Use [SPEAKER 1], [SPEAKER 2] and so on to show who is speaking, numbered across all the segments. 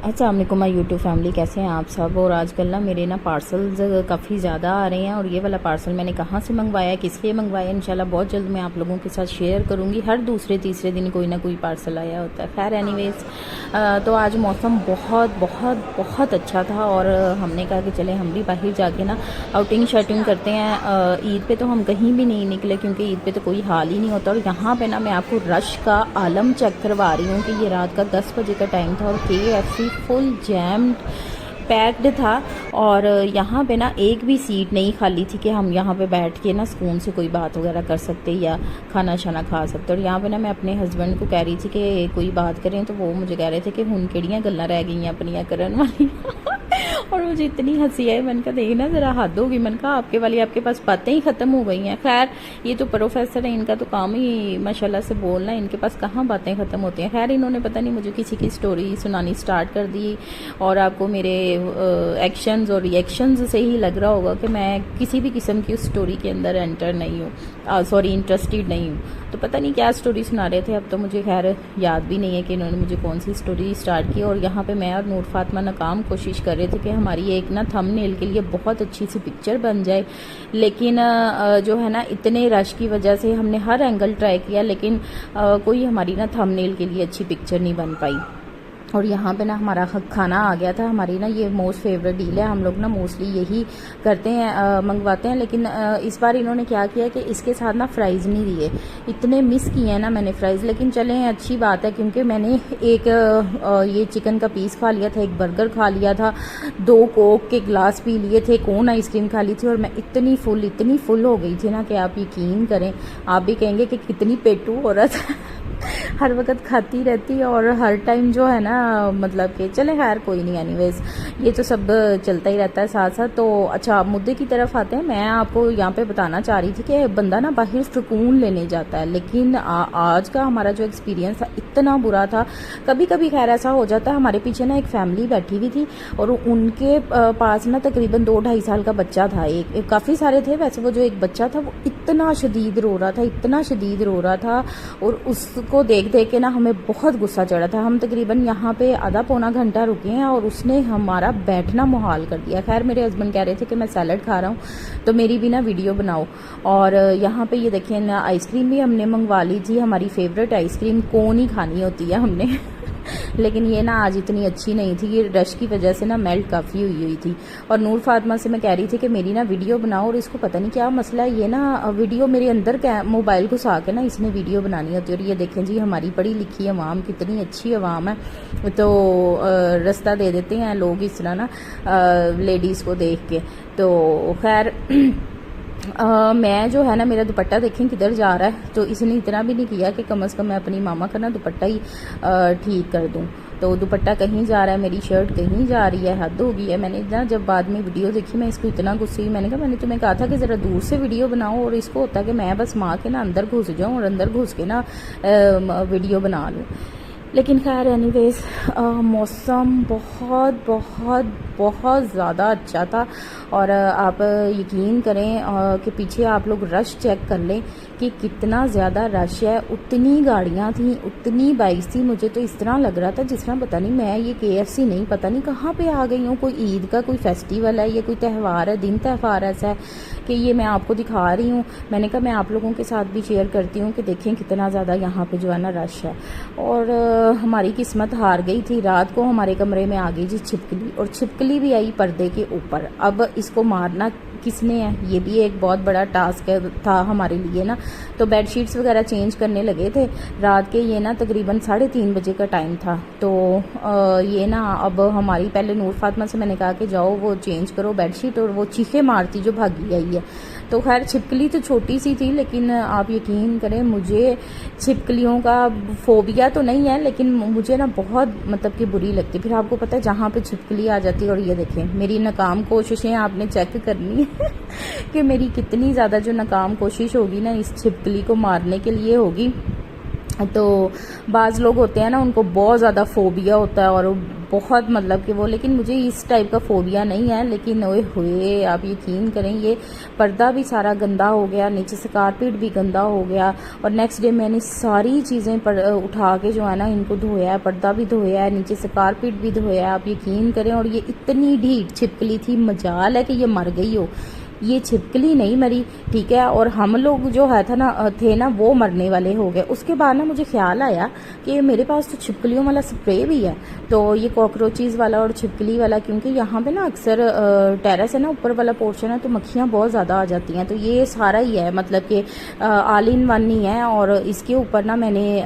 [SPEAKER 1] अस्सलाम वालेकुम my YouTube family, कैसे हैं आप सब। और आजकल ना मेरे ना पार्सल्स काफ़ी ज़्यादा आ रहे हैं और ये वाला पार्सल मैंने कहाँ से मंगवाया, किस लिए मंगवाया, इंशाल्लाह बहुत जल्द मैं आप लोगों के साथ शेयर करूँगी। हर दूसरे तीसरे दिन कोई ना कोई पार्सल आया होता है। खैर एनीवेज, तो आज मौसम बहुत बहुत बहुत अच्छा था और हमने कहा कि चले हम भी बाहर जाके ना आउटिंग शर्टिंग करते हैं। ईद पे तो हम कहीं भी नहीं निकले क्योंकि ईद पे तो कोई हाल ही नहीं होता। और यहाँ पे ना मैं आपको रश का आलम चेक करवा रही हूँ कि ये रात का 10 बजे का टाइम था और KFC फुल जैम्ड पैक्ड था और यहाँ पे ना एक भी सीट नहीं खाली थी कि हम यहाँ पे बैठ के ना सुकून से कोई बात वगैरह कर सकते या खाना शाना खा सकते। और यहाँ पे ना मैं अपने हस्बैंड को कह रही थी कि कोई बात करें तो वो मुझे कह रहे थे कि हुन केड़ियां गल्लां रह गई अपनियां करन वाली और मुझे इतनी हंसी आई। मैंने कहा देखना ज़रा हद होगी। मैंने कहा आपके पास बातें ही ख़त्म हो गई हैं। खैर ये तो प्रोफेसर है, इनका तो काम ही माशाल्लाह से बोलना, इनके पास कहाँ बातें ख़त्म होती हैं। खैर इन्होंने पता नहीं मुझे किसी की स्टोरी सुनानी स्टार्ट कर दी और आपको मेरे एक्शंस और रिएक्शंस से ही लग रहा होगा कि मैं किसी भी किस्म की उस स्टोरी के अंदर एंटर नहीं हूँ, सॉरी इंटरेस्टेड नहीं हूँ। तो पता नहीं क्या स्टोरी सुना रहे थे, अब तो मुझे खैर याद भी नहीं है कि इन्होंने मुझे कौन सी स्टोरी स्टार्ट की। और यहाँ पे मैं और नूर फातिमा नाकाम कोशिश कर रहे थे कि हमारी एक ना थंबनेल के लिए बहुत अच्छी सी पिक्चर बन जाए, लेकिन जो है ना इतने रश की वजह से हमने हर एंगल ट्राई किया लेकिन कोई हमारी ना थंबनेल के लिए अच्छी पिक्चर नहीं बन पाई। और यहाँ पे ना हमारा खाना आ गया था। हमारी ना ये मोस्ट फेवरेट डील है, हम लोग ना मोस्टली यही करते हैं, मंगवाते हैं। लेकिन इस बार इन्होंने क्या किया कि इसके साथ ना फ्राइज़ नहीं दिए। इतने मिस किए हैं ना मैंने फ्राइज़, लेकिन चलें अच्छी बात है क्योंकि मैंने एक ये चिकन का पीस खा लिया था, एक बर्गर खा लिया था, 2 कोक के गिलास पी लिए थे, कोन आइसक्रीम खा ली थी और मैं इतनी फुल हो गई थी ना कि आप यकीन करें, आप भी कहेंगे कि कितनी पेटू औरत है हर वक्त खाती रहती और हर टाइम जो है ना मतलब कि चले खैर कोई नहीं। एनीवेज ये तो सब चलता ही रहता है साथ साथ। तो अच्छा मुद्दे की तरफ आते हैं। मैं आपको यहाँ पे बताना चाह रही थी कि बंदा ना बाहर सुकून लेने जाता है, लेकिन आज का हमारा जो एक्सपीरियंस था इतना बुरा था। कभी कभी खैर ऐसा हो जाता है। हमारे पीछे ना एक फैमिली बैठी हुई थी और उनके पास ना तकरीबन 2-2.5 साल का बच्चा था। एक काफ़ी सारे थे वैसे, वो जो एक बच्चा था वो इतना शदीद रो रहा था, इतना शदीद रो रहा था और उसको देख के ना हमें बहुत गुस्सा चढ़ा था। हम तकरीबन यहाँ पे आधा पौना घंटा रुके हैं और उसने हमारा बैठना मुहाल कर दिया। खैर मेरे हस्बैंड कह रहे थे कि मैं सैलड खा रहा हूँ तो मेरी भी ना वीडियो बनाओ। और यहाँ पे ये देखिए ना आइसक्रीम भी हमने मंगवा ली थी, हमारी फेवरेट आइसक्रीम कोन ही खानी होती है हमने लेकिन ये ना आज इतनी अच्छी नहीं थी, ये रश की वजह से ना मेल्ट काफ़ी हुई थी। और नूर फातिमा से मैं कह रही थी कि मेरी ना वीडियो बनाओ और इसको पता नहीं क्या मसला है, ये ना वीडियो मेरे अंदर मोबाइल घुसा के ना इसने वीडियो बनानी होती है। और ये देखें जी हमारी पढ़ी लिखी अवाम, कितनी अच्छी अवाम है, तो रास्ता दे देते हैं लोग इस तरह ना लेडीज़ को देख के। तो खैर मैं जो है ना मेरा दुपट्टा देखें किधर जा रहा है, तो इसने इतना भी नहीं किया कि कम से कम मैं अपनी मामा का ना दुपट्टा ही ठीक कर दूं। तो दुपट्टा कहीं जा रहा है, मेरी शर्ट कहीं जा रही है, हद हो गई है। मैंने ना जब बाद में वीडियो देखी मैं इसको इतना गुस्से हुई, मैंने कहा मैंने तुम्हें कहा था कि ज़रा दूर से वीडियो बनाओ और इसको होता है कि मैं बस माँ के ना अंदर घुस जाऊँ और अंदर घुस के ना वीडियो बना लूँ। लेकिन खैर एनीवेज मौसम बहुत बहुत बहुत ज़्यादा अच्छा था। और आप यकीन करें कि पीछे आप लोग रश चेक कर लें कि कितना ज़्यादा रश है। उतनी गाड़ियाँ थी, उतनी बाइक्स थी, मुझे तो इस तरह लग रहा था जिस तरह पता नहीं मैं ये KFC नहीं पता नहीं कहाँ पे आ गई हूँ। कोई ईद का कोई फेस्टिवल है या कोई त्यौहार है, दिन त्यौहार ऐसा है कि ये मैं आपको दिखा रही हूँ। मैंने कहा मैं आप लोगों के साथ भी शेयर करती हूँ कि देखें कितना ज़्यादा यहाँ पे जो है ना रश है। और हमारी किस्मत हार गई थी, रात को हमारे कमरे में आ गई जी छिपकली, और छिपकली भी आई पर्दे के ऊपर। अब इसको मारना किसने है, ये भी एक बहुत बड़ा टास्क था हमारे लिए ना। तो बेडशीट्स वगैरह चेंज करने लगे थे रात के, ये ना तकरीबन 3:30 बजे का टाइम था। तो ये ना अब हमारी पहले नूर फातिमा से मैंने कहा कि जाओ वो चेंज करो बेडशीट, और वो चीखे मारती जो भागी आई है। तो खैर छिपकली तो छोटी सी थी, लेकिन आप यकीन करें मुझे छिपकलियों का फोबिया तो नहीं है, लेकिन मुझे ना बहुत मतलब कि बुरी लगती। फिर आपको पता है जहाँ पे छिपकली आ जाती है, और ये देखें मेरी नाकाम कोशिशें आपने चेक करनी है कि मेरी कितनी ज़्यादा जो नाकाम कोशिश होगी ना इस छिपकली को मारने के लिए होगी। तो बाज़ लोग होते हैं ना, उनको बहुत ज़्यादा फ़ोबिया होता है और बहुत मतलब कि वो, लेकिन मुझे इस टाइप का फ़ोबिया नहीं है। लेकिन ओए हुए, आप यकीन करें, ये पर्दा भी सारा गंदा हो गया, नीचे से कारपेट भी गंदा हो गया। और नेक्स्ट डे मैंने सारी चीज़ें उठा के जो है ना इनको धोया है, पर्दा भी धोया है, नीचे से कारपेट भी धोया है, आप यकीन करें। और ये इतनी ढीठ छिपकली थी, मजाल है कि ये मर गई हो, ये छिपकली नहीं मरी, ठीक है। और हम लोग जो है थे ना वो मरने वाले हो गए। उसके बाद ना मुझे ख्याल आया कि मेरे पास तो छिपकलियों वाला स्प्रे भी है, तो ये कॉकरोचेज़ वाला और छिपकली वाला, क्योंकि यहाँ पे ना अक्सर टेरेस है ना, ऊपर वाला पोर्शन है, तो मक्खियाँ बहुत ज़्यादा आ जाती हैं। तो ये सारा ही है, मतलब कि ऑल इन वन ही है। और इसके ऊपर ना मैंने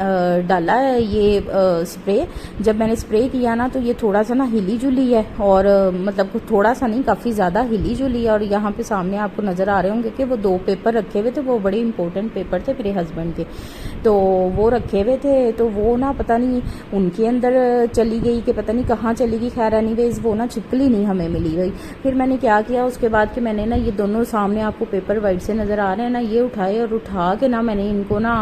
[SPEAKER 1] डाला है ये स्प्रे। जब मैंने स्प्रे किया ना तो ये थोड़ा सा ना हिली जुली है, और मतलब थोड़ा सा नहीं, काफ़ी ज़्यादा हिली जुली है। और यहाँ पे सामने आपको नज़र आ रहे होंगे कि वो 2 पेपर रखे हुए थे, वो बड़े इंपॉर्टेंट पेपर थे मेरे हस्बैंड के, तो वो रखे हुए थे। तो वो ना पता नहीं उनके अंदर चली गई कि पता नहीं कहाँ चली गई। खैर एनीवेज वो ना छिपकली नहीं हमें मिली गई। फिर मैंने क्या किया उसके बाद कि मैंने ना ये दोनों सामने आपको पेपर वाइट से नज़र आ रहे हैं ना, ये उठाए और उठा के ना मैंने इनको ना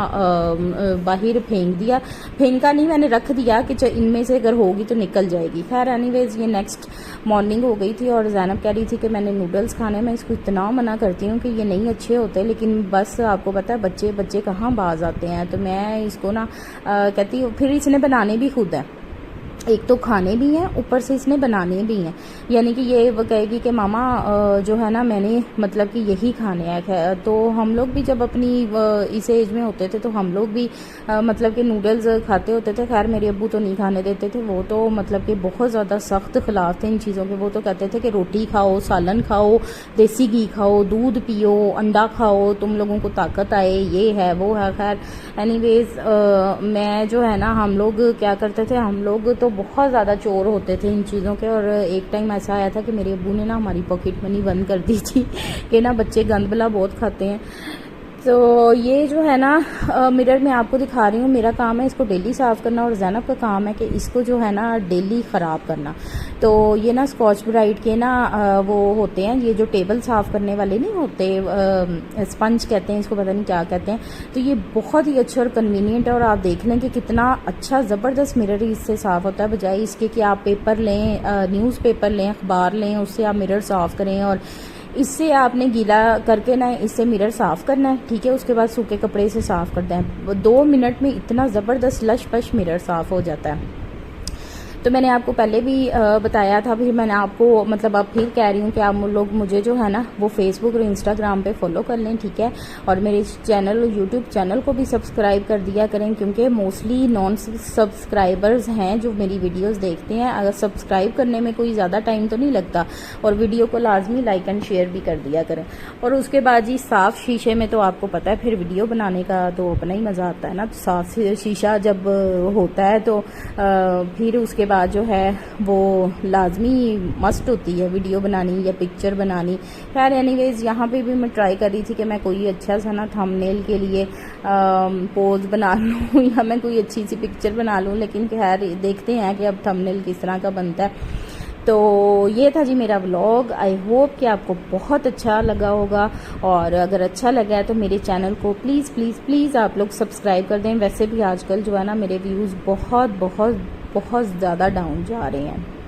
[SPEAKER 1] बाहर फेंक दिया। फेंका नहीं, मैंने रख दिया कि इनमें से अगर होगी तो निकल जाएगी। खैर एनीवेज ये नेक्स्ट मॉर्निंग हो गई थी, और जैनब कह रही थी कि मैंने नूडल्स खाने में, इसको इतना मना करती हूँ कि ये नहीं अच्छे होते, लेकिन बस आपको पता है बच्चे कहाँ बाज आते हैं। तो मैं इसको ना कहती हूँ, फिर इसने बनाने भी खुद है, एक तो खाने भी हैं, ऊपर से इसने बनाने भी हैं। यानी कि ये वो कहेगी कि मामा जो है ना मैंने मतलब कि यही खाने हैं। तो हम लोग भी जब अपनी इस एज में होते थे तो हम लोग भी मतलब कि नूडल्स खाते होते थे। खैर मेरे अब्बू तो नहीं खाने देते थे, वो तो मतलब कि बहुत ज़्यादा सख्त खिलाफ थे इन चीज़ों के। वो तो कहते थे कि रोटी खाओ, सालन खाओ, देसी घी खाओ, दूध पियो, अंडा खाओ, तुम लोगों को ताकत आए, ये है वो है। खैर एनीवेज मैं जो है ना, हम लोग क्या करते थे, हम लोग तो बहुत ज़्यादा चोर होते थे इन चीज़ों के। और एक टाइम ऐसा आया था कि मेरे अब्बू ने ना हमारी पॉकेट मनी बंद कर दी थी कि ना बच्चे गंद बला बहुत खाते हैं। तो ये जो है ना मिरर में आपको दिखा रही हूँ, मेरा काम है इसको डेली साफ़ करना, और जैनब का काम है कि इसको जो है ना डेली ख़राब करना। तो ये ना स्कॉच ब्राइट के ना वो होते हैं, ये जो टेबल साफ़ करने वाले नहीं होते, स्पंज कहते हैं इसको, पता नहीं क्या कहते हैं। तो ये बहुत ही अच्छा और कन्वीनियंट है, और आप देख लें कि कितना अच्छा ज़बरदस्त मिरर इससे साफ़ होता है, बजाय इसके कि आप पेपर लें, न्यूज़पेपर लें, अखबार लें, उससे आप मिरर साफ़ करें। और इससे आपने गीला करके ना इससे मिरर साफ़ करना है, ठीक है। उसके बाद सूखे कपड़े से साफ़ कर दें, 2 मिनट में इतना ज़बरदस्त लश पश मिरर साफ़ हो जाता है। तो मैंने आपको पहले भी बताया था, फिर मैंने आपको मतलब अब फिर कह रही हूँ कि आप लोग मुझे जो है ना वो फेसबुक और इंस्टाग्राम पे फॉलो कर लें, ठीक है। और मेरे चैनल, यूट्यूब चैनल को भी सब्सक्राइब कर दिया करें, क्योंकि मोस्टली नॉन सब्सक्राइबर्स हैं जो मेरी वीडियोस देखते हैं। अगर सब्सक्राइब करने में कोई ज़्यादा टाइम तो नहीं लगता, और वीडियो को लाजमी लाइक एंड शेयर भी कर दिया करें। और उसके बाद जी साफ़ शीशे में तो आपको पता है फिर वीडियो बनाने का तो अपना ही मज़ा आता है ना। तो साफ़ शीशा जब होता है तो फिर उसके बाद जो है वो लाजमी मस्ट होती है वीडियो बनानी या पिक्चर बनानी। खैर एनीवेज यहाँ पे भी मैं ट्राई कर रही थी कि मैं कोई अच्छा सा ना थंबनेल के लिए पोज बना लूँ या मैं कोई अच्छी सी पिक्चर बना लूँ, लेकिन खैर देखते हैं कि अब थंबनेल किस तरह का बनता है। तो ये था जी मेरा व्लॉग। आई होप कि आपको बहुत अच्छा लगा होगा, और अगर अच्छा लगा है तो मेरे चैनल को प्लीज़ प्लीज़ प्लीज़ आप लोग सब्सक्राइब कर दें। वैसे भी आजकल जो है ना मेरे व्यूज़ बहुत बहुत बहुत ज़्यादा डाउन जा रहे हैं।